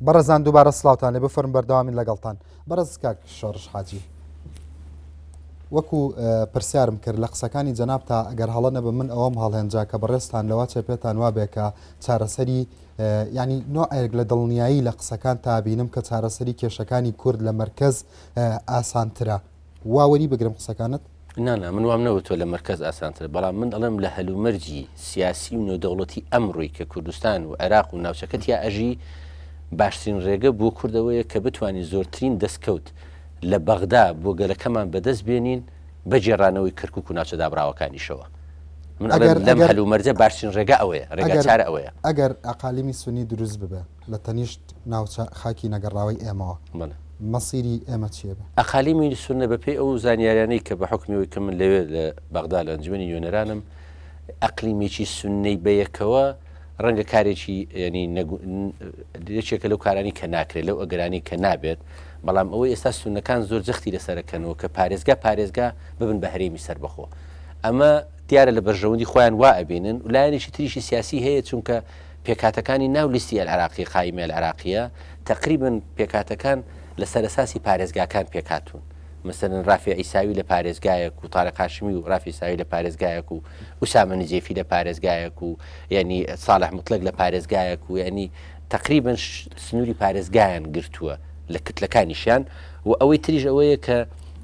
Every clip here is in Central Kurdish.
بەڕێزان دووبارە سڵاوتان لێ بفەرم بەردەوامی لەگەڵتان بەڕێز کاک شۆڕش حاجی وەکو پرسیارم کرد لە قسەکانی جەناب تا ئەگەر هەڵە نەبە من ئەوەم هەڵهێنجا کە بەڕێستان لەوە چێ پێتان وابێکە چارەسەری ینی نوعێک لە دڵنیایی لە قسەکان تابینم کە چارەسەری کێشەکانی کورد لە مرکز ئاسانترە واوەری بگرم قسەکانت نانا من وام نەوتۆ لە مرکز ئاسانتر بەڵام من دەڵێم لە هەلومەرجی سیاسی و نێودەوڵەتی ئەمڕۆی کە کوردستان و عێراق و ناوچەکەت یا ئەژی باشترین ڕێگە بۆ کوردەوەیە کە بتوانین زۆرترین دەستکەوت لە بەغدا بۆ گەلەکەمان بەدەست بێنین بەجێڕانەوەی کەرکووک و ناوچە دابراوەکانیشەوە من لەم هەلومەرجە باشترین ڕێگە ئەوەیە ڕێگە چارە ئەوەیە ئەگەر ئەقالیمی سونی دروست ببێ لە تەنیشت ناوچە خاکی نەگەڕاوی ئێمەوە مەسیری ئێمە چیە بە ئەقالیمی سونە بەپێی ئەو زانیاریانەی کە بە حکمیەوەی کە من لەوێ لە بەغدا لە ئەنجومەنی نوێنەرانم ئەقلیمێکی سونەی بەیەکەوە ڕەنگە کارێکی ینی لێچێکە لەو کارانی کە ناکرێت لەو ئەگەرانی کە نابێت بەڵام ئەوەی ئێستا سونەکان زۆر جەختی لەسەرەکەنەوە کە پارێزگا ببن بە هەرێمی سەربەخۆ ئەمە دیارە لە بەرژەوەندی خۆیان وا ئەبێنن و لایەنێکی تریشی سیاسی هەیە چونکە پێکاتەکانی ناو لیستی العراقی قایمە العراقیە تقریبن پێکاتەکان لەسەر ئەساسی پارێزگاکان پێکاتون مثلن ڕافی ئیساوی لە پارێزگایەک و تارە قاشمی و ڕافی ئیساوی لە پارێزگایەک و ئوسامە نجێفی لە پارێزگایەک و ینی ساڵح مطلق لە پارێزگایەک و ینی تقریبا سنووری پارێزگایان گرتووە لە کتلەکانیشیان و ئەوەی تریژ ئەوەیە کە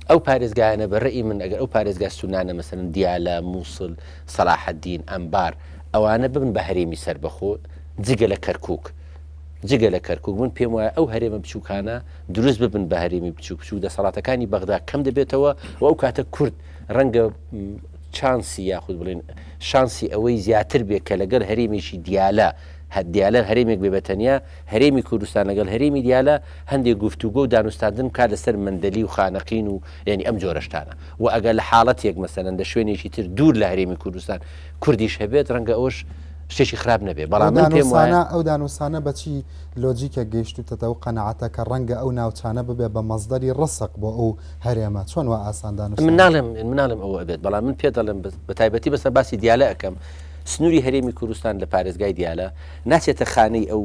ئەو پارێزگایانە بەڕێی من ئەگەر ئەو پارێزگا سونانە مەسەرن دیالە مووسڵ سەلاحەدین ئەمبار ئەوانە ببن بە هەرێمی سەربەخۆ جگە لە کەرکووک جگە لە کەرکووک من پێم وایە ئەو هەرێمە بچووکانە دروست ببن بە هەرێمی بچوو دەسەڵاتەکانی بەغدا کەم دەبێتەوە و ئەو کاتە کورد ڕەنگە چانسی یاخود بڵێن شانسی ئەوەی زیاتر بێت کە لەگەڵ هەرێمێکی دیالە دیالە هەرێمێک بێبەتەنیا هەرێمی کوردستان لەگەڵ هەرێمی دیالە هەندێک گفتوگۆ و دانوستاندن کار لەسەر مندەلی و خانەقین و ینی ئەم جۆرەشتانە و ئەگەر لە حاڵەتێک مەسەرەن لە شوێنێکی تر دوور لە هەرێمی کوردستان کوردیش هەبێت ڕەنگە ئەوش شتێکی خراپ نەبێ بەڵام پێم وایە ئەو دانوستانە بەچی لۆجیکە گەیشتوتەوە قەنەعەتە کە ڕەنگە ئەو ناوچانە ببێ بە مەزدەری ڕسق بۆ ئەو هەرێمە چۆن وا ئاساندان مناڵم ئەوە ئەبێت بەڵام من پێ دەڵێم بە تایبەتی بەسەر باسی دیالە ئەەکەم سنووری هەرێمی کوردستان لە پارێزگای دیالە ناچێتە خانەی ئەو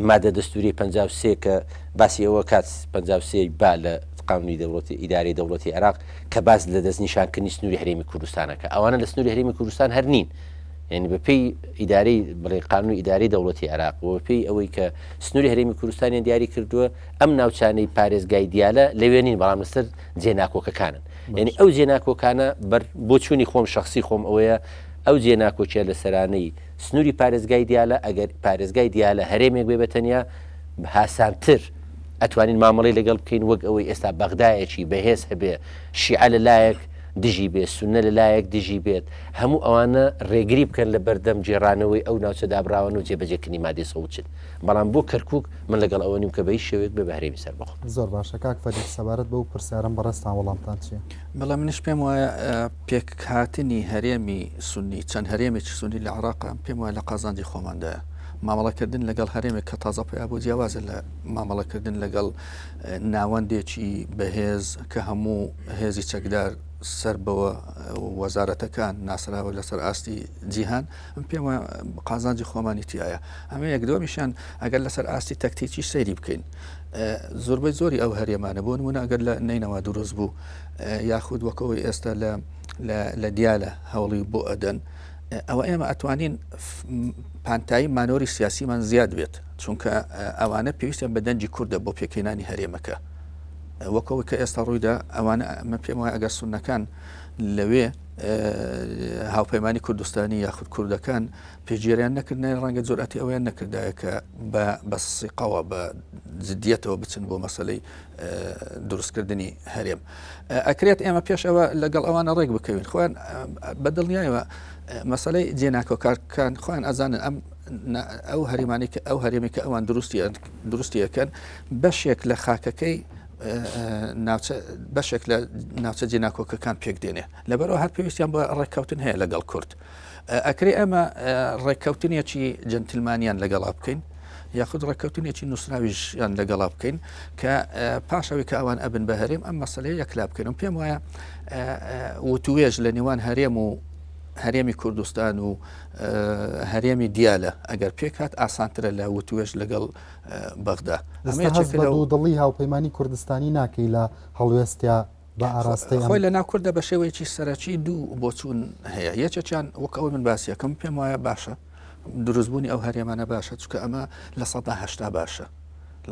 مادە دەستوری 53 کە باسی ئەوە کات 53 با لە قانونی دەوڵەتی ئیداری دەوڵەتی عێراق کە باز لە دەستنیشانکردنی سنووری هەرێمی کوردستانەکە ئەوانە لە سنووری هەرێمی کوردستان هەر نین یعنی بەپێی ئیداری بڵێ قانونی ئیداری دەوڵەتی عێراق و بەپێی ئەوەی کە سنووری هەرێمی کوردستانیان دیاری کردووە ئەم ناوچانەی پارێزگای دیالە لەوێنین بەڵام لەسەر جێناکۆکەکانن یعنی ئەو جێناکۆکانە بۆ چوونی خۆم شخصی خۆم ئەوەیە ئەو جێناکۆچێ لە سەرانەی سنووری پارێزگای دیالە ئەگەر پارێزگای دیالە هەرێمێک بێ بەتەنیا هاسانتر ئەتوانین مامەڵی لەگەڵ بکەین وەک ئەوەی ئێستا بەغدایەکی بەهێز هەبێ شیعە لەلایەک دژی بێت سونە لەلایەک دژی بێت هەموو ئەوانە ڕێگری بکەن لە بەردەم جێڕانەوەی ئەو ناوچە دابراون و جێبەجێکردنی مادی سەوچن بەڵام بۆ کەرکووک من لەگەڵ ئەوە نیم کە بەی شێوێت بە هەرێمی سەربەخۆ زۆر باشە کاک فەریق سەبارەت بەو پرسیارم بەڕێستان وەڵامتان چییە؟ بەڵام منش پێم وایە پێکهاتنی هەرێمی سونی چەند هەرێمێکی سونی لە عێراق پێم وایە لە قازانجی خۆماندایە مامەڵەکردن لەگەڵ هەرێمێک کە تازە پێیا بۆ جیاوازە لە مامەڵەکردن لەگەڵ ناوەندێکی بەهێز کە هەموو هێزی چەکدار سەر بەوە وەزارەتەکان ناسراوە لەسەر ئاستی جیهان پێم قازانجی خۆمانی تایە ئەمە یەک دۆمیشان ئەگەر لەسەر ئاستی تەکتیکی سەیری بکەین زۆربەی زۆری ئەو هەرێمانە بۆ نمونە ئەگەر لە نینەوە دروست بوو یاخود وەکەوەی ئێستا لە دیالە هەوڵی بۆ ئەدەن ئەوە ئێمە ئەتوانین پانتایی مانۆری سیاسیمان زیاد بێت چونکە ئەوانە پێویستیان بە دەنجی کووردە بۆ پێکەینانی هەرێمەکە وەکەوەی کە ئێستا ڕوویدا ئەوانە ئەمە پێم وایە ئەگەر سونەکان لەوێ هاوپەیمانی کوردستانی یاخود کوردەکان پێگیریان نەکردنای ڕەنگە جۆرەتی ئەویان نەکردایە کە بە سیقەوە بە جدیەتەوە بچن بۆ مەسەلەی دروستکردنی هەرێم ئەکرێت ئێمە پێش ئەوە لەگەڵ ئەوانە ڕێک بکەوین خۆیان بەدڵنیایەوە مەسەلەی جێناکۆکارکان خۆیان ئەزانن ئەو هەرێمانی کە ئەو هەرێمی کە ئەوان دروستیەکەن بەشێک لە خاکەکەی بەشێک لە ناوچە جێناکۆکەکان پێک دێنێ لەبەرەوە هەر پێویستیان بە ڕێککەوتن هەیە لەگەڵ کورد ئەکرێ ئەمە ڕێککەوتنیەکی جەنتلمانیان لەگەڵا بکەین یاخود ڕێککەوتنێکی نووسراویشیان لەگەڵا بکەین کە پاشەوەی کە ئەوان ئەبن بە هەرێم ئەم مەسەلەیە یەکلا بکەین و پێم وایە وتوێژ لە نێوان هەرێم و هەرێمی کوردستان و هەرێمی دیالە ئەگەر پێکات ئاسانترە لە وتوێژ لەگەڵ بەغدا هەست بە دوودڵی هاوپەیمانی کوردستانی ناکەی لە هەڵوێستیا بە ئاراستەی خۆی لە ناو کووردە بە شێوەیەکی سەرەکی دوو بۆچوون هەیە یەکێکیان وەکەوەی من باسیەکەم پێم وایە باشە دروستبوونی ئەو هەرێمانە باشە چکە ئەمە لە ١٨ باشە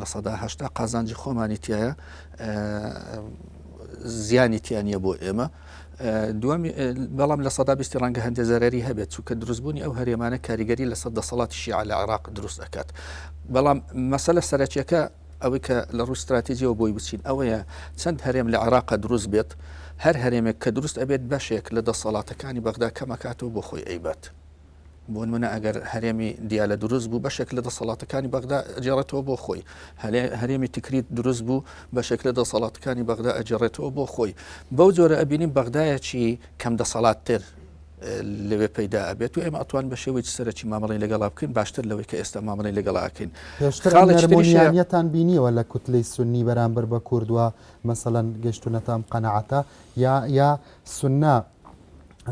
لە ١٨ قازانجی خۆمانی تایە زیانی تیانە بۆ ئێمە دومی بەڵام لە ١20 ڕەنگە هەندێک زەرری هەبێت چونکە دروستبوونی ئەو هەرێمانە کاریگەری لە دەسەڵاتی شیعە لە عێراق دروست دەکات بەڵام مەسەلە سەرەکیەکە ئەوەی کە لە ڕووی استراتیژیەوە بۆی بچین ئەوەیە چەند هەرێم لە عێراق دروست بێت هەر هەرێمێک کە دروست ئەبێت بەشێک لە دەسەڵاتەکانی بەغدا کەمەکاتەوە بۆ خۆی ئەیبات بۆ نمونە ئەگەر هەرێمی دیالە دروست بوو بەشێک لە دەسەڵاتەکانی بەغدا ئەجێڕێتەوە بۆ خۆی هەرێمی تکریت دروست بوو بەشێک لە دەسەڵاتەکانی بەغدا ئەجێڕێتەوە بۆ خۆی بەو جۆرە ئەبینیم بەغدایەکی کەم دەسەڵاتتر لەوێ پەیدا ئەبێت و ئێمە ئەتوان بە شێوەی سەرەکی مامەڵی لەگەڵا بکەین باشتر لەوەی کە ئێستا مامەڵی لەگەڵاکەین پێشترمونیانەتان بینیوە لە کوتلەی سنی بەرامبەر بە کوردوە مەسەڵەن گەشتونەتان قەنەعەتە یا سنە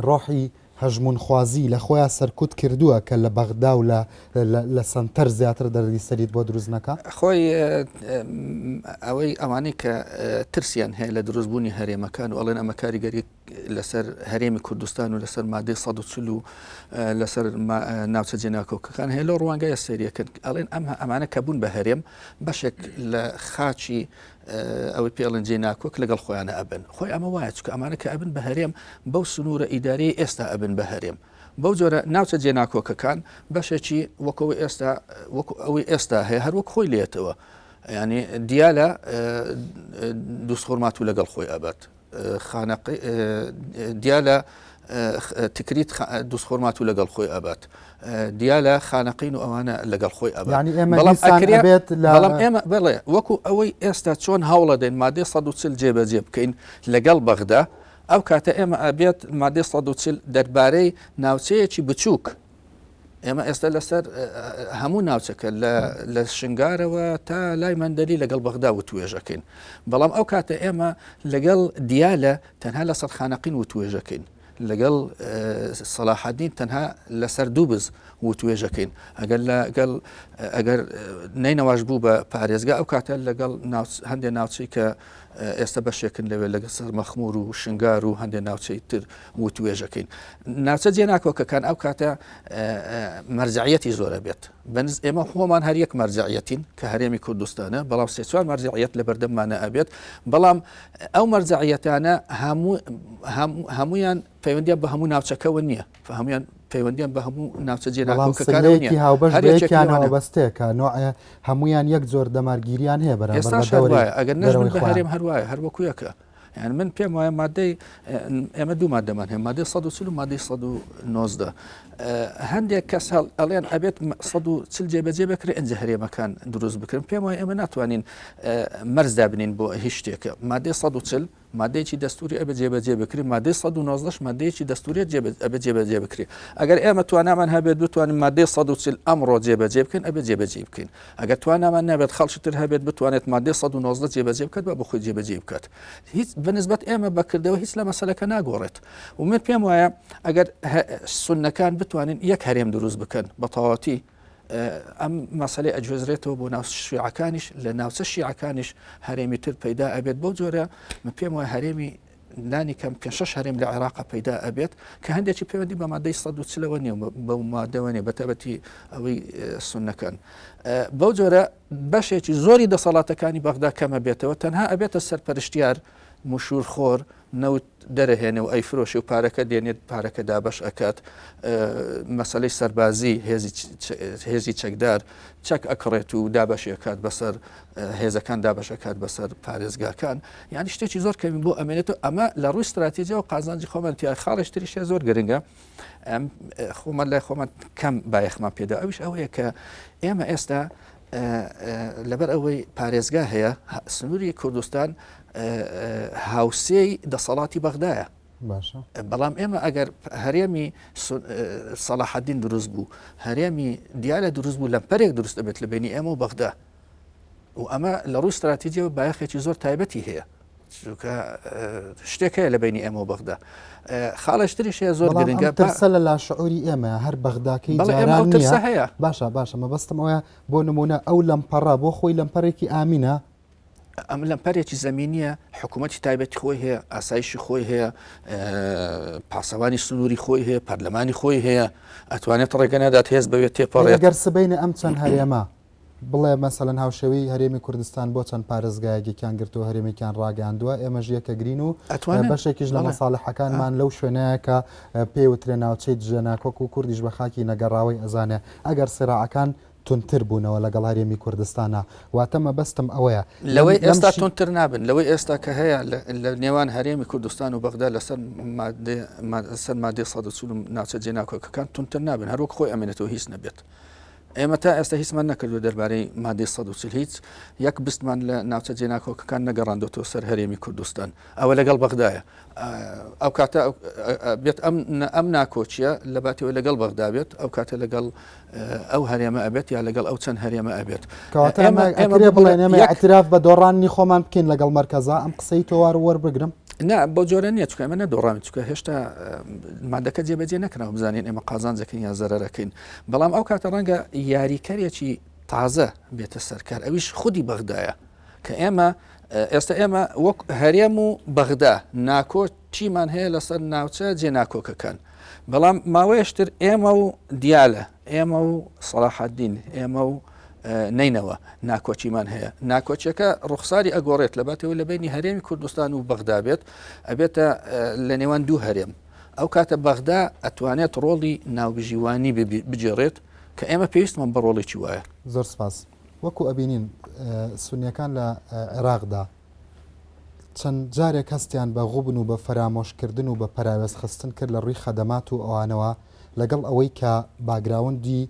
ڕۆحی هەژمونخوازی لە خۆیان سەرکوت کردووە کە لە بەغدا و لە سنتەر زیاتر دەردی سەریت بۆ دروست نەکە خۆی ئەوەی ئەوانەی کە ترسیان هەیە لە دروستبوونی هەرێمەکان و ئەڵێن ئەمە کاریگەری لەسەر هەرێمی کوردستان و لەسەر مادەی ١40 و لەسەر ناوچە جێناکۆکەکان هەیە لە ڕوانگایە سێریەکەن ئەڵێن ئەمانە کە بوون بە هەرێم بەشێک لە خاچی ئەوەی پێڵەن جێناکۆک لەگەڵ خۆیانە ئەبن خۆی ئەمە وایە چکە ئەمانە کە ئەبن بە هەرێم بەو سنوورە ئیداری ئێستا ئەبن بە هەرێم بەو جۆرە ناوچە جێناکۆکەکان بەشێکی وەکەوەی ئێستا ئەوەی ئێستا هەیە هەروەک خۆی لێتەوە ینی دیالە دووسخۆرمات و لەگەڵ خۆی ئەبات دیالە تکریت دووسخۆرمات و لەگەڵ خۆی ئەبات دیالە خانەقین و ئەوانە لەگەڵ خۆی ئەبات بەڵام ئێمە بڵێ وەکو ئەوەی ئێستا چۆن هەوڵە دەین مادەی ١40 جێبەجێ بکەین لەگەڵ بەغدا ئەو کاتە ئێمە ئەبێت مادەی ١40 دەربارەی ناوچەیەکی بچووک ئێمە ئێستا لەسەر هەموو ناوچەکە لە شنگارەوە تا لای مەندەری لەگەڵ بەغدا و توێژەکەین بەڵام ئەو کاتە ئێمە لەگەڵ دیالە تەنها لەسەر خانەقین و توێژەکەین لەگەڵ سەلاحەدین تەنها لەسەر دووبز و توێژەکەین ئەگەر نینەواش بوو بە پارێزگا ئەو کاتە لەگەڵ هەندێک ناوچەی کە ئێستا بەشێکن لەوێ لەگە سەر مەخمور و شنگار و هەندێک ناوچەی تر و توێژەکەین ناوچە جێناکۆکەکان ئەو کاتە مەرجعیەتی زۆرە بێت بەنز ئێمە خۆمان هەر یەک مەرجعیەتین کە هەرێمی کوردستانە بەڵام سێ-چوار مەرجعیەت لە بەردەممانە ئەبێت بەڵام ئەو مەرجعیەتانە هەمویان پەیوەندیان بە هەموو ناوچەکەەوە نییە هەمویان پەیوەندیان بە هەموو ناوچە جێناکۆکەکانی هاوبەشێکیانەوە بەستەیەکە هەمویان یەک زۆر دەمارگیریان هەیە بەرامبەر ئەگەر نەژمن بە هەرێم هەروایە هەروەکویەکە یعنی من پێم وایە مادەی ئێمە دوو مادەمان هەیە مادەی 140 و مادەی 190 هەندێک کەس ئەڵێن ئەبێت 140 جێبەجێ بکرێت ئەنجە هەرێمەکان دروست بکرن پێم وایە ئێمە ناتوانین مەرزدا بنین بۆ هیچ شتێکە مادەی 140 مادەیەکی دەستوری ئەبێ جێبەجێ بکرێت مادەی 190 مادەیەکی دەستوریەت ئەبێ جێبەجێ بکرێت ئەگەر ئێمە توانامان هەبێت بتوانین مادەی 140 ئەمڕۆ جێبەجێ بکەین ئەبێ جێبەجێ بکەین ئەگەر توانامان نابێت خەڵکی تر هەبێت بتوانێت مادەی 190 جێبەجێ بکات بە بخۆی جێبەجێ بکات هیچ بەنسبەت ئێمە بەکردەوە هیچ لە مەسەلەکە ناگۆڕێت و من پێم وایە ئەگەر سونەکان بتوانین یەک هەرێم دروست بکەن بە تەواوەتی ئەم مەسەلەی ئەجوێزرێتەوە بۆ ناو شیعەکانیش لە ناوچە شیعەکانیش هەرێمی تر پەیدا ئەبێت بەو جۆرە من پێم وایە هەرێمی لانی کەم 5-6 هەرێم لە عێراق پەیدا ئەبێت کە هەندێکی پەیوەندی بە مادەی 140ەوە نیە بەو مادەوە نیە بەتەبەتی ئەوەی سونەکان بەو جۆرە بەشێکی زۆری دەسەڵاتەکانی بەغدا کەمە بێتەوە تەنها ئەبێتە سەرپەرشتیار مشورخۆر نەوت دەرەهێنێ و ئەی فرۆشی و پارەکە دێنێت پارەکە دابش ئەکات مەسەلەی سەربازی هێزی چەکدار چەک ئەکڕێت و دابەشێکات بەسەر هێزەکان دابشەکات بەسەر پارێزگاکان یعنی شتێکی زۆر کەمی بۆ ئەمێنێتەوە ئەمە لە ڕووی استراتیژیە و قازانجی خۆمانتیای خاڵشتریشە زۆر گرنگە خۆمان لای خۆمان کەم بایەخمان پێدا ئەوش ئەوەیە کە ئێمە ئێستا لەبەر ئەوەی پارێزگا هەیە سنووری کوردستان هاوسێی دەسەڵاتی بەغدایە بەڵام ئێمە ئەگەر هەرێمی سەلاحەدین دروست بوو هەرێمی دیالە دروست بوو لەمپەرێک دروست دەبێت لە بینی ئێمە و بەغدا و ئەمە لە ڕووی استراتیژیەوە بایەخێکی زۆر تایبەتی هەیە چونکە شتێکەیە لە بینی ئێمە و بەغدا خاڵشتریشە زۆر گرنگە ترسە لە لاشعوری ئێمە هەر بەغداکەی ترسە هەیە باشە مەبەستم ئەوە بۆ نمونە ئەو لەمپەڕە بۆ خۆی لەمپەرێکی ئامینە ئەم لەمپەرێکی زمینیە حکوومەتی تایبەتی خۆی هەیە ئاسایشی خۆی هەیە پاسەوانی سنووری خۆی هەیە پەرلەمانی خۆی هەیە ئەتوانێت ڕێگەنەدات هێز بەوێت تێپەڕێت گەر سبەینە ئەم چەند هەرێمە بڵێ مەسەلەن هاوشەوی هەرێمی کوردستان بۆ چەند پارێزگایەکیان گرتو هەرێمێکیان ڕاگەاندووە ئێمە ژیەکە گرین و بەشێکیش لە مەساڵحەکانمان لەو شوێنەیە کە پێوترێ ناوچەی دژێناکۆک و کوردیش بە خاکی نەگەڕاوی ئەزانێ ئەگەر سێراعەکان تونتر بوونەوە لەگەڵ هەرێمی کوردستانە واتە مەبەستم ئەوەیە لەوەی ئێستا تونتر نابن لەوەی ئێستا کە هەیە لە نێوان هەرێمی کوردستان و بەغدا لەسەر مادێ ١40 ناوچە جێناکۆکەکان تونتر نابن هەروەک خۆی ئەمێنێتەوە هیچ نەبێت ئێمە تا ئێستا هیچمان نەکردو دەربارەی مادەی ١40 هیچ یەک بستمان لە ناوچە جێناکۆکەکان نەگەڕاندۆتەوە سەر هەرێمی کوردستان ئەوە لەگەڵ بەغدایە ئەو کاتە بێت ئەم ناکۆچیە لە باتەوە لەگەڵ بەغدا بێت ئەو کاتە لەگەڵ ئەو هەرێمە ئەبێت یا لەگەڵ ئەو چەند هەرێمە ئەبێت ئەمە بڵێن ئێمە اعتراف بە دۆڕانی خۆمان بکەین لەگەڵ مەرکەزا ئەم قسەی تۆوار وەربگرم نا بۆ جۆرە نییە چکە ئەمە نەدۆڕامی چکە هێشتا مادەکە جێبەجێ نەکەنەوە بزانین ئێمە قازانجەکەین یا زەرەرەکەین بەڵام ئەو کاتە ڕەنگە یاریکەرێکی تازە بێتە سەرکار ئەویش خودی بەغدایە کە ئێمە ئێستا ئێمە وەک هەرێم و بەغدا ناکۆ چیمان هەیە لەسەر ناوچە جێناکۆکەکان بەڵام ماوەیەشتر ئێمە و دیالە ئێمە و سەلاحەدین ئێمە و نینەوە ناکۆچیمان هەیە ناکۆچیەکە ڕوخساری ئەگۆڕێت لە باتەوە لە بینی هەرێمی کوردستان و بەغدا بێت ئەبێتە لە نێوان دوو هەرێم ئەو کاتە بەغدا ئەتوانێت ڕۆڵی ناوبژیوانی بجێڕێت کە ئێمە پێویستمان بە ڕۆڵێکی وایە زۆر سپاس وەکو ئەبینین سونیەکان لە عێراقدا چەند جارێک هەستیان بە غوبن و بە فەرامۆشکردن و بە پەراوێز خستن کرد لە ڕووی خەدەمات و ئەوانەوە لەگەڵ ئەوەی کە باگراوندی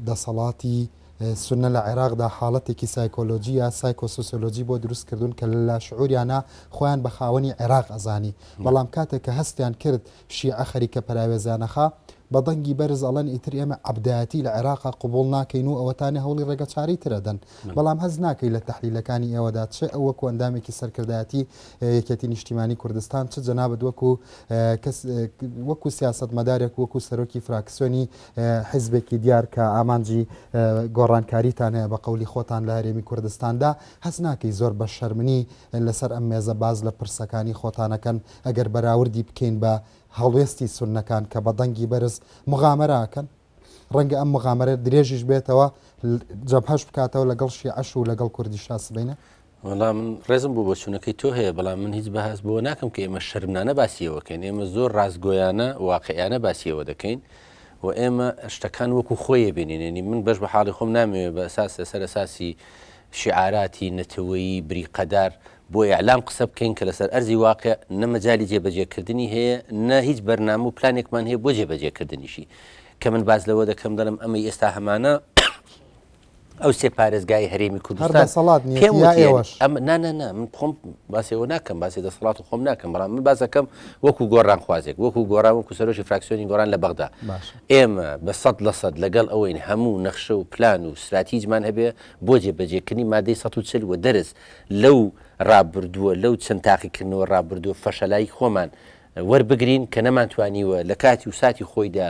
دەسەڵاتی سنە لە عێراقدا حاڵەتێکی سایکۆلۆژیە سایکۆسۆسیۆلۆژی بۆ دروست کردوون کە لە شعوریانە خۆیان بە خاوەنی عێراق ئەزانی بەڵام کاتێک کە هەستیان کرد شیعە خەریکە پەراوێزانەخە بە دەنگی بەرز ئەڵەن ئیتر ئێمە عەبدایەتی لە عێراقا قبوڵ ناکەین و ئەوەتانە هەوڵی ڕێگەچاری ترەدەن بەڵام هەز ناکەی لە تەحلیلەکانی ئێوەدا چه ئەو وەکو ئەندامێکی سەرکردایەتی یەکێتی نیشتیمانی کوردستان چ جەنابەت وەکو سیاسەتمەدارێک وەکو سەرۆکی فراکسیۆنی حیزبێکی دیار کە ئامانجی گۆڕانکاریتان هەیە بە قەولی خۆتان لە هەرێمی کوردستاندا هەز ناکەی زۆر بە شەرمنی لەسەر ئەم مێزە باز لە پرسەکانی خۆتانەکەن ئەگەر بەراوردی بکەین بە هەڵوێستی سونەکان کە بە دەنگی بەرز مغامەراکەن ڕەنگە ئەم مغامەرە درێژیش بێتەوە جەبهەش بکاتەوە لەگەڵ شیعەش و لەگەڵ کوردی شاسبینە وەڵام من ڕێزم بوو بە چوونەکەی تۆ هەیە بەڵام من هیچ بەهاز بۆ ناکەم کە ئێمە شەرمنانە باسیەوەکەین ئێمە زۆر ڕاستگۆیانە واقعیانە باسیەوە دەکەین و ئێمە شتەکان وەکو خۆیە بینێنێنی من بەش بە حاڵی خۆم نامەوێت بە ئەساس لەسەر ئەساسی شیعاراتی نەتەوەیی بریقەدار بۆ ئیعلام قسە بکەین کە لەسەر ئەرزی واقع نەمەجای جێبەجێکردنی هەیە نە هیچ بەرنامە و پلانێکمان هەیە بۆ جێبەجێکردنیشی کە من باز لەوە دەکەم دەڵم ئەمە ئێستا هەمانە ئەو سێ پارێزگای هەرێمی کوردستان نانە من خۆم باسیەوە ناکەم باسی دەسەڵات و خۆم ناکەم بەڵام من بازەکەم وەکو گۆڕان خوازێک وەکو گۆڕان وەکو سەرۆکی فراکسیۆنی گۆڕان لە بەغدا ئێمە بە 100% لەگەڵ ئەوەین هەموو نەخشە و پلان و استراتیجمان هەبێ بۆ جێبەجێکردنی مادەی 140 و دەرز لەو ڕابردووە لەو چەند تاقیکردنەوە ڕابردووە فەشەلایی خۆمان وەربگرین کە نەمانتوانیوە لە کاتی و ساتی خۆیدا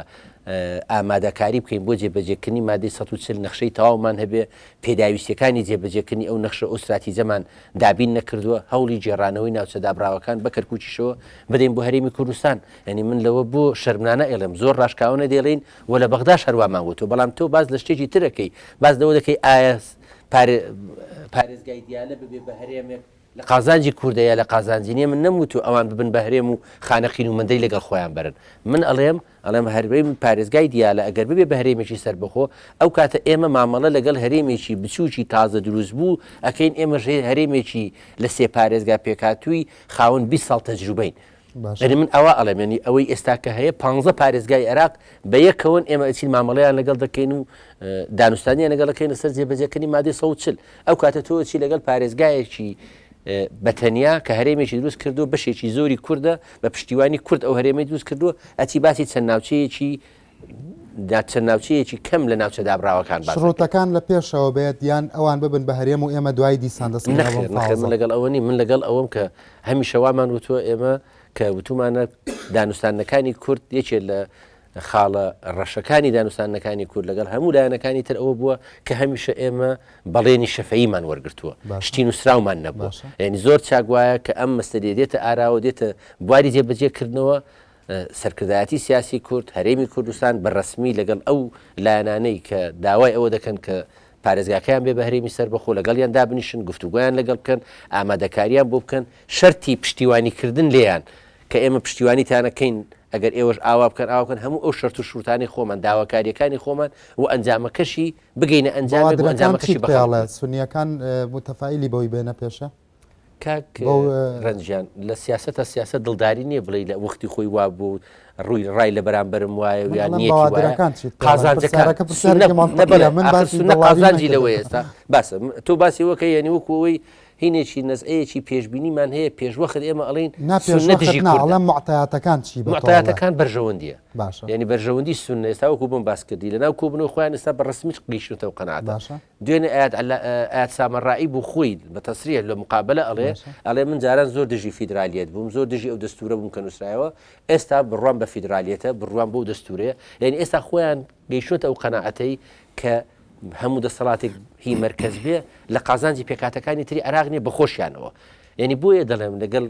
ئامادەکاری بکەین بۆ جێبەجێکردنی مادەی 140 نەخشەی تەواومان هەبێ پێداویستەکانی جێبەجێکردنی ئەو نەخشە ئۆستراتیجەمان دابین نەکردووە هەوڵی جێڕانەوەی ناوچە دابراوەکان بە کەرکووچیشەوە بدەین بۆ هەرێمی کوردستان ینی من لەوە بۆ شەرمنانە ئێڵم زۆر ڕاشکاوانە دێڵین و لە بەغدا شەروامان گوتووە بەڵام تۆ باز لە شتێکی ترەکەی باز لەوە دەکەی ئایس پارێزگای دیالە ببێ بە هەرێمێک لە قازانجی کوردەیە لە قازانجینیە من نەموت و ئەوان ببن بە هەرێم و خانەقین و مندەی لەگەڵ خۆیان برن من ئەڵێم هەربەی من پارێزگای دیالە ئەگەر ببێ بە هەرێمێکی سەربەخۆ ئەو کاتە ئێمە مامەڵە لەگەڵ هەرێمێکی بچووکی تازە دروست بوو ئەکەین ئێمە هەرێمێکی لە سێ پارێزگا پێکاتووی خاوەن 20 ساڵ تەجروبەین من ئەوە ئەڵێمێنی ئەوەی ئێستاکە هەیە 15 پارێزگای عێراق بە یەکەوەن ئێمە ئەچین مامەڵەیان لەگەڵ دەکەین و دانوستانیان لەگەڵەکەین لەسەر جێبەجێکردنی مادەی 140 ئەو کاتە تۆچی لەگەڵ پارێزگایەکی بەتەنیا کە هەرێمێکی دروست کردو بەشێکی زۆری کووردە بە پشتیوانی کورد ئەو هەرێمەی دروست کردووە ئەچی باسی چەند ناوچەیەکی ناچە ناوچەیەکی کەم لە ناوچە دابراوەکان باش شڕوتەکان لە پێشەوە بێت یان ئەوان ببن بە هەرێم و ئێمە دوای دیسان نەخێر من لەگەڵ ئەوەنی من لەگەڵ ئەوم کە هەمیشەوامان وتووە ئێمە کە وتومانە دانوستانەکانی کورد یەکێ لە خاڵە ڕەشەکانی دانوستانەکانی کورد لەگەڵ هەموو لایەنەکانی تر ئەوە بووە کە هەمیشە ئێمە بەڵێنی شەفەیمان وەرگرتووە شتی نووسراومان نەبووە ینی زۆر چاگوایە کە ئەم مەستەدێ دێتە ئاراوە دێتە بواری جێبەجێکردنەوە سەرکردایەتی سیاسی کورد هەرێمی کوردستان بەڕەسمی لەگەڵ ئەو لایەنانەی کە داوای ئەوە دەکەن کە پارێزگاکەیان بێ بە هەرێمی سەربەخۆ لەگەڵیان دابنیشن گفتوگویان لەگەڵ بکەن ئامادەکاریان بۆ بکەن شەرتی پشتیوانیکردن لێیان کە ئێمە پشتیوانیتانەکەین ئەگەر ئێوەش ئاوا بکەن ئاواکەن هەموو ئەو شەرت و شروتانی خۆمان داواکاریەکانی خۆمان و ئەنجامەکەشی بگەینە ئەنجامەکەشی بەڵێ سونیەکان متەفاعیلی بەوەی بێنە پێشە کاک ڕەنجیان لە سیاسەتە سیاست دڵداری نییە بڵێ لە وەختی خۆی وا بوو ڕووی ڕای لە بەرامبەرم وایە یان قازانجی لەوەی ئێستا باسە تۆ باسی وەکە یعنی وەکوەوەی هینێکی نەزئەیەکی پێشببینیمان هەیە پێشوەخت ئێمە ئەڵین معتایاتەکان چی معتایاتەکان بەرژەوەندیە ینی بەرژەوەندی سونە ئێستا وەکو بم باس کردی لەناو کۆبنەوە خۆیان ئێستا بە ڕسمیش قیشتەوە قەناعات دوێنێ ئاەت سامەڕایی بوو خۆی بە تەسریە لە مقابلە ئەڵێ من جاران زۆر دژی فیدرالیەت بووم زۆر دژی ئەو دەستورە بووم کە نووسرایەوە ئێستا بڕوان بە فیدرالیەتە بڕوان بۆ دەستورەیە یعنی ئێستا خۆیان گەیشتە ئەو قەناعەتەی کە هەموو دەسەڵاتێک هی مرکز بێ لە قازانجی پێکاتەکانی تری عراق نیە بەخۆشیانەوە یعنی بۆیە دەڵێم لەگەڵ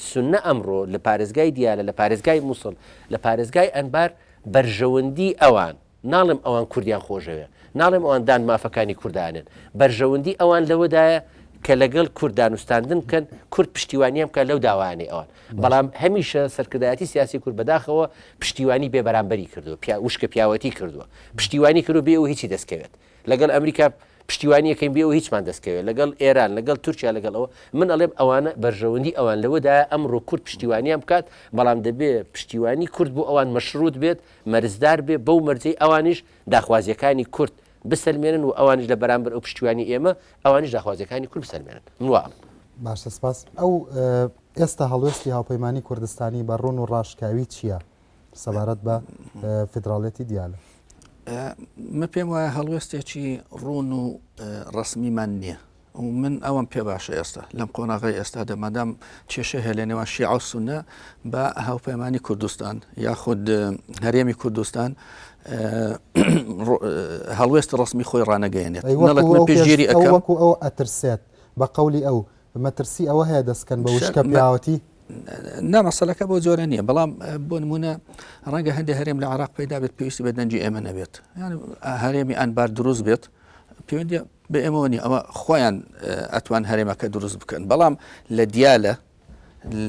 سونە ئەمڕۆ لە پارێزگای دیالە لە پارێزگای مووسڵ لە پارێزگای ئەنبار بەرژەوەندی ئەوان ناڵێم ئەوان کوردیان خۆشەوێ ناڵێم ئەوان دان مافەکانی کوردانن بەرژەوەندی ئەوان لەوەدایە کە لەگەڵ کوردانوستاندن بکەن کورد پشتیوانیان بکە لەو داوانێ ئەوان بەڵام هەمیشە سەرکردایەتی سیاسی کورد بەداخەوە پشتیوانی بێبەرامبەری کردووە وشکە پیاوەتی کردووە پشتیوانی کردو بێ و هیچی دەستکەوێت لەگەڵ ئەمریکا پشتیوانیەکەین بێ و هیچمان دەستکەوێت لەگەڵ ئێران لەگەڵ تورکیا لەگەڵەوە من ئەڵێم ئەوانە بەرژەوەندی ئەوان لەوەدا ئەمڕۆ کورد پشتیوانیان بکات بەڵام دەبێ پشتیوانی کورد بۆ ئەوان مەشروط بێت مەرزدار بێ بەو مەرجەی ئەوانیش داخوازیەکانی کورد بسەلمێنن و ئەوانش لە بەرامبەر ئەو پشتیوانی ئێمە ئەوانیش داخوازیەکانی کورد بسەلمێنن منواڵم باشە سپاس ئەو ئێستا هەڵوێستی هاوپەیمانی کوردستانی بە ڕۆن و ڕاشکاوی چییە سەبارەت بە فیدراڵێتی دیالە من پێم وایە هەڵوێستێکی ڕوون و ڕسمیمان نییە و من ئەوم پێ باشە ئێستا لەم قۆناغی ئێستا دەمادام کێشە هەیە لە نێوان شیعە و سونە بە هاوپەیمانی کوردستان یاخود هەرێمی کوردستان هەڵوێست ڕسمی خۆی ڕانەگەیەنێت پێشگیری وەکو ئەو ئەترسێت بە قەولی ئەو مەترسی ئەوە هەیە دەستکەن بە وشکە پیاوەتی نامەسەلەکە بۆ جۆرە نییە بەڵام بۆ نمونە ڕەنگە هەندێک هەرێم لە عراق پەیدا بێت پێویستی بە دەنجی ئێمە نەبێت یانی هەرێمی ئەنبار دروست بێت پەیوەندی بە ئێمەوە نیە ئەوە خۆیان ئەتوان هەرێمەکە دروست بکەن بەڵام لە دیالە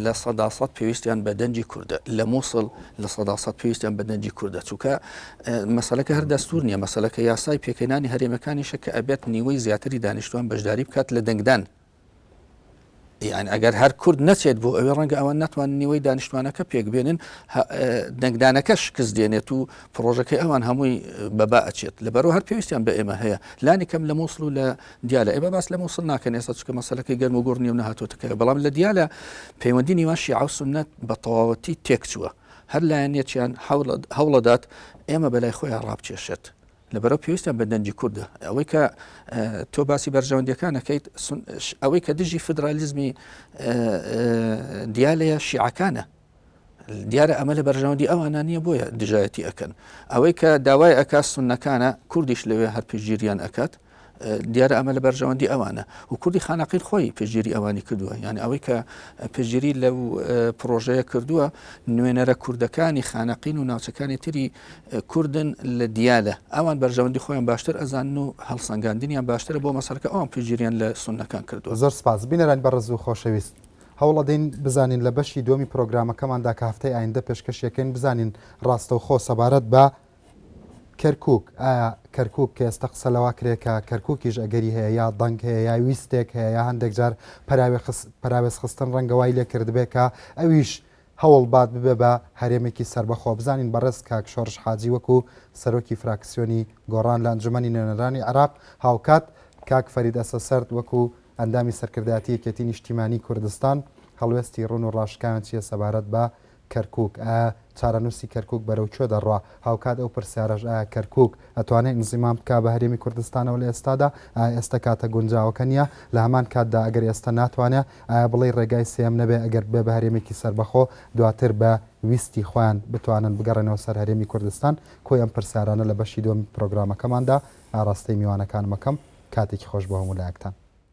لە سەداسەد پێویستیان بە دەنجی کووردە لە مووسڵ لە سەداسەد پێویستیان بە دەنجی کووردە چووکە مەسەلەکە هەر دەستور نییە مەسەلەکە یاسای پێکەینانی هەرێمەکانیشە کە ئەبێت نیوەی زیاتری دانیشتوان بەشداری بکات لە دەنگدان یعنی ئەگەر هەر کورد نەچێت بۆ ئەوێ ڕەنگە ئەوە ناتوان نیوەی دانیشتوانەکە پێک بێنن دەنگدانەکە شکست دێنێت و پرۆژەکەی ئەوان هەمووی بەبا ئەچێت لەبەرەوە هەر پێویستیان بە ئێمە هەیە لانی کەم لە مووسڵ و لە دیالە ئێمە باس لە مووسڵ ناکەن ئێستا چکە مەسەلەکەی گەرم و گۆڕ نیە و نەهاتۆتەکە بەڵام لە دیالە پەیوەندی نیوان شیعە و سونەت بە تەواوەتی تێکچووە هەر لایەنێکیان هەوڵەدات ئێمە بەلای خۆیان ڕابچێشێت لەبەرەوە پێویستیان بە دەنجی کووردە ئەوەی کە تۆ باسی بەرژەوەندیەکانەکەیت ئەوەی کە دژی فدرالیزمی دیالەیە شیعەکانە دیارە ئەمە لە بەرژەوەندی ئەوانە نییە بۆیە دژایەتی ئەکەن ئەوەی کە داوای ئەکات سونەکانە کوردیش لەوێ هەر پێشگیریان ئەکات دیارە ئەمە لە بەرژەوەندی ئەوانە و کوردی خانەقین خۆی پێشگیری ئەوانی کردووە یعنی ئەوەی کە پێشگیری لەو پرۆژەیە کردووە نوێنەرە کوردەکانی خانەقین و ناوچەکانی تری کوردن لە دیالە ئەوان بەرژەوەندی خۆیان باشتر ئەزان و هەڵسەنگاندنیان باشترە بۆ مەسەرکە ئەوان پێشگیریان لە سونەکان کردووە زۆر سپاس بینەران بەڕێز و خۆشەویست هەوڵەدەین بزانین لە بەشی دومی پرۆگرامەکەماندا کە هەفتەی ئایندە پێشکەشیەکەین بزانین ڕاستەوخۆ سەبارەت بە کەرکووک ئایا کەرکووک کە ئێستا قسە لەوا کرێکە کەرکووکیش ئەگەری هەیە یا دەنگ هەیە یا ویستێک هەیە یا هەندێک جار پراوێز خستن ڕەنگەوای لێ کردبێت کە ئەویش هەوڵ باد ببێ بە هەرێمێکی سربەخۆ بزانین بەڕێز کاک شۆڕش حاجی وەکو سەرۆکی فراکسیۆنی گۆڕان لە ئەنجومەنی نوێنەرانی عراق هاوکات کاک فەرید ئەسەسەرد وەکو ئەندامی سەرکردایەتی یەکێتی نیشتیمانی کوردستان هەڵوێستی ڕوون و ڕاشکاویان چیە سەبارەت بە کەرکک چارەنووسی کەرکک بەرەو کوێ دەڕوا هاوکات ئەو پرسیارەش ئایا کەرکک ئەتوانێت انزیمان بکە بە هەرێمی کوردستانەوە لە ئێستادا ئێستا کاتە گونجاوەکە نییە لە هەمان کاتدا ئەگەر ئێستا ناتوانێت ئایا بڵێ ڕێگای سێم نەبێ ئەگەر بێ بە هەرێمێکی سربەخۆ دواتر بە ویستی خۆیان بتوانن بگەڕێنەوە سەر هەرێمی کوردستان کۆی ئەم پرسیارانە لە بەشی دووەم پرۆگرامەکەماندا ئاراستەی میوانەکانمەکەم کاتێکی خۆش بۆ هەموو لایەکتان.